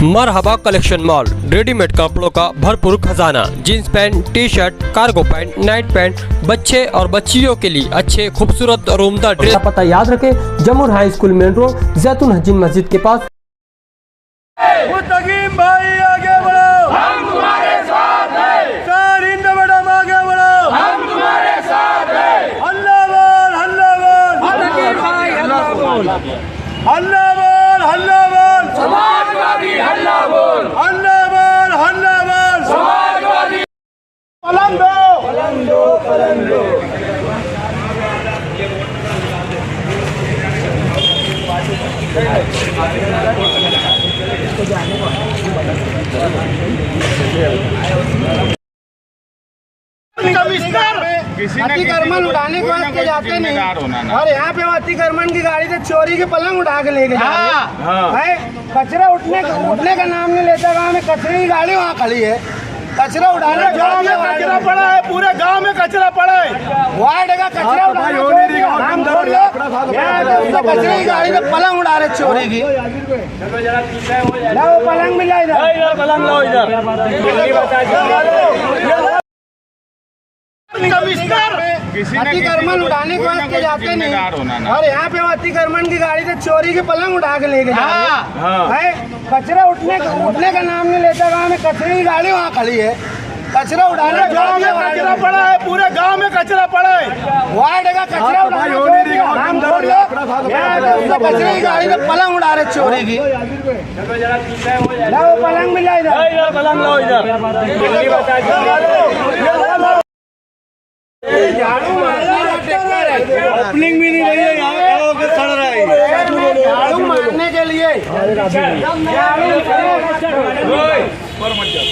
मरहबा collection mall, readymade कपड़ों का भरपूर खजाना। Jeans pant, T shirt, cargo pant, night pant, बच्चे और बच्चियों के लिए अच्छे खूबसूरत और उम्दा ड्रेस। पता याद रखे, जमुर हाई स्कूल मेन रोड, जैतून हजीन मस्जिद के पास। मुस्तकीम भाई आगे बढ़ो, हम तुम्हारे साथ हैं। चार हिंद मैडम आगे बढ़ो, हम तुम्हारे साथ हैं। हल्ला बोल, हल्ला बोल, मुस्तकीम भाई हल्ला बोल, हल्ला बोल, हल्ला बोल, समाजवादी हल्ला बोल, हल्ला बोल, हल्ला बोल, समाजवादी। पलंग दो, पलंग दो, पलंग दो। अतिक्रमण उठाने के वास्ते जाते नहीं, और यहाँ पे अतिक्रमण की गाड़ी से चोरी के पलंग उठा के लेके जा रहे हैं। कचरा उठने का नाम नहीं लेता। गाँव में कचरे की गाड़ी वहाँ खड़ी है, कचरा उठाने गाँव में कचरा पड़ा है, पूरे गांव में कचरा पड़ा है। वार्ड का कचरा उठाने कचरे की गाड़ी से पलंग उड़ा रहे चोरी की। लाओ पलंग मिला इधर, पलंग लाओ इधर। अतिक्रमण उठाने के वास्ते जाते नहीं, और यहाँ पे अतिक्रमण की गाड़ी से चोरी के पलंग उठा के लेके जा रहे हैं। कचरा उठने का नाम नहीं लेता। गाँव में कचरे की गाड़ी वहाँ खड़ी है, कचरा उठाने गाँव में कचरा पड़ा है, पूरे गांव में कचरा पड़ा है। वार्ड का कचरा कचरे की गाड़ी से पलंग उड़ा रहे चोरी की। लाओ पलंग मिला इधर, पलंग लाओ इधर। झाड़ू ओपनिंग भी नहीं रही है, यहाँ सड़ रहा है। झाड़ू मारने के लिए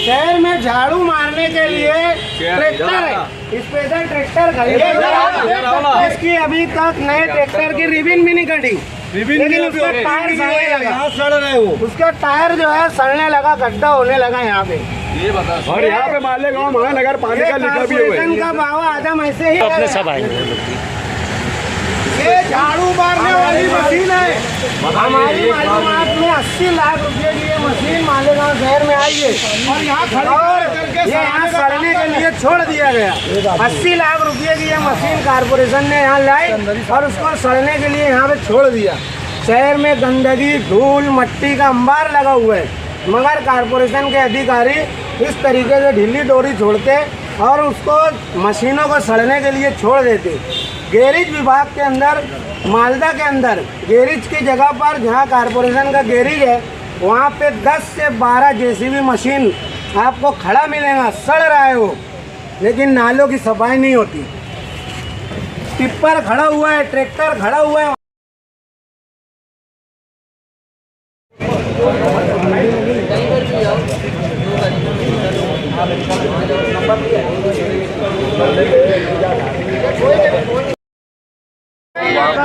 शहर में झाड़ू मारने के लिए ट्रैक्टर है, स्पेशल ट्रैक्टर खरीदा। इसकी अभी तक नए ट्रैक्टर की रिबिन भी नहीं कटी, लेकिन उसका टायर सड़ने लगा। सड़ रहे हो, उसका टायर जो है सड़ने लगा, गड्ढा होने लगा यहाँ पे। ये बता, और यहाँ पे मालेगांव महानगर पालिका लिखा भी हुआ है। का बाबा आदम ऐसे ही अपने सब आएंगे। ये झाड़ू मारने वाली मशीन है। हमारी मालूमात में 80 लाख रुपए की ये मशीन मालेगांव शहर में आई है, और यहाँ सड़ने के लिए छोड़ दिया गया। 80 लाख रुपए की ये मशीन कारपोरेशन ने यहाँ लाई, और उसको सड़ने के लिए यहाँ पे छोड़ दिया। शहर में गंदगी, धूल, मिट्टी का अंबार लगा हुआ है, मगर कारपोरेशन के अधिकारी इस तरीके से ढीली डोरी छोड़ते और उसको मशीनों को सड़ने के लिए छोड़ देते। गैरेज विभाग के अंदर, मालदा के अंदर गैरेज की जगह पर जहां कारपोरेशन का गैरेज है, वहां पे 10 से 12 जेसीबी मशीन आपको खड़ा मिलेगा। सड़ रहा है वो, लेकिन नालों की सफाई नहीं होती। टिप्पर खड़ा हुआ है, ट्रैक्टर खड़ा हुआ है।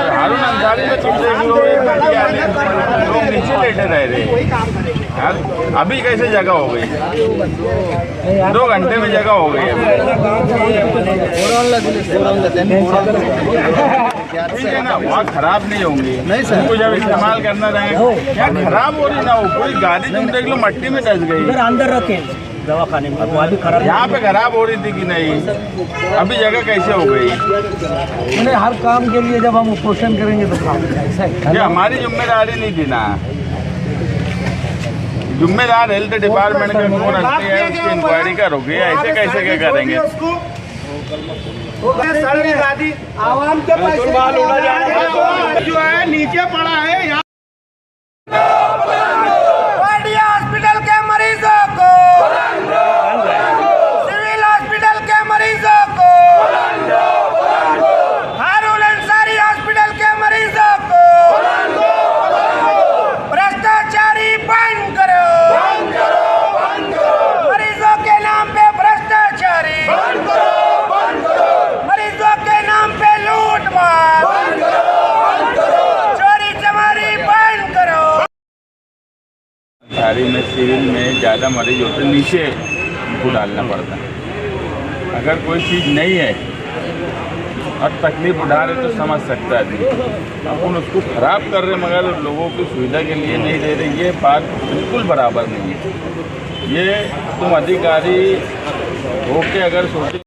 हारून अंसारी में तुमसे लोग नीचे बैठे रह रहे। अभी कैसे जगह हो गई? 2 घंटे में जगह हो गई। ठीक है ना, वहाँ खराब नहीं होंगी, उनको जब इस्तेमाल करना रहेगा। क्या खराब हो रही ना हो, कोई गाड़ी तुम देख लो मट्टी में डस गई। अंदर रखे दवाखाने में, वहाँ भी खराब। यहाँ पे खराब हो रही थी कि नहीं? अभी जगह कैसे हो गई? मैंने हर काम के लिए जब हम उपोषण करेंगे तो काम ऐसा है। ये हमारी जिम्मेदारी नहीं थी ना। जिम्मेदार हेल्थ डिपार्टमेंट का कौन हस्ती है, उसकी इंक्वायरी करोगे। ऐसे कैसे क्या करेंगे? आवाम के पैसे जो है नीचे पड़ा है। यहाँ हॉस्पिटल के मरीजों को, सिविल हॉस्पिटल के मरीजों को, हारून अंसारी हॉस्पिटल के मरीजों को भ्रष्टाचारी बंद करो, मरीजों के नाम पे भ्रष्टाचारी, मरीजों के नाम पे लूटमार, चोरी चमारी बंद करो। अंसारी में सिविल में ज़्यादा मरीज होते, नीचे उनको डालना पड़ता है। अगर कोई चीज़ नहीं है और तकलीफ उठा रहे तो समझ सकता है। अपन उसको खराब कर रहे मगर लोगों की सुविधा के लिए नहीं दे रहे, ये बात बिल्कुल बराबर नहीं है। ये तुम अधिकारी होके अगर सोचे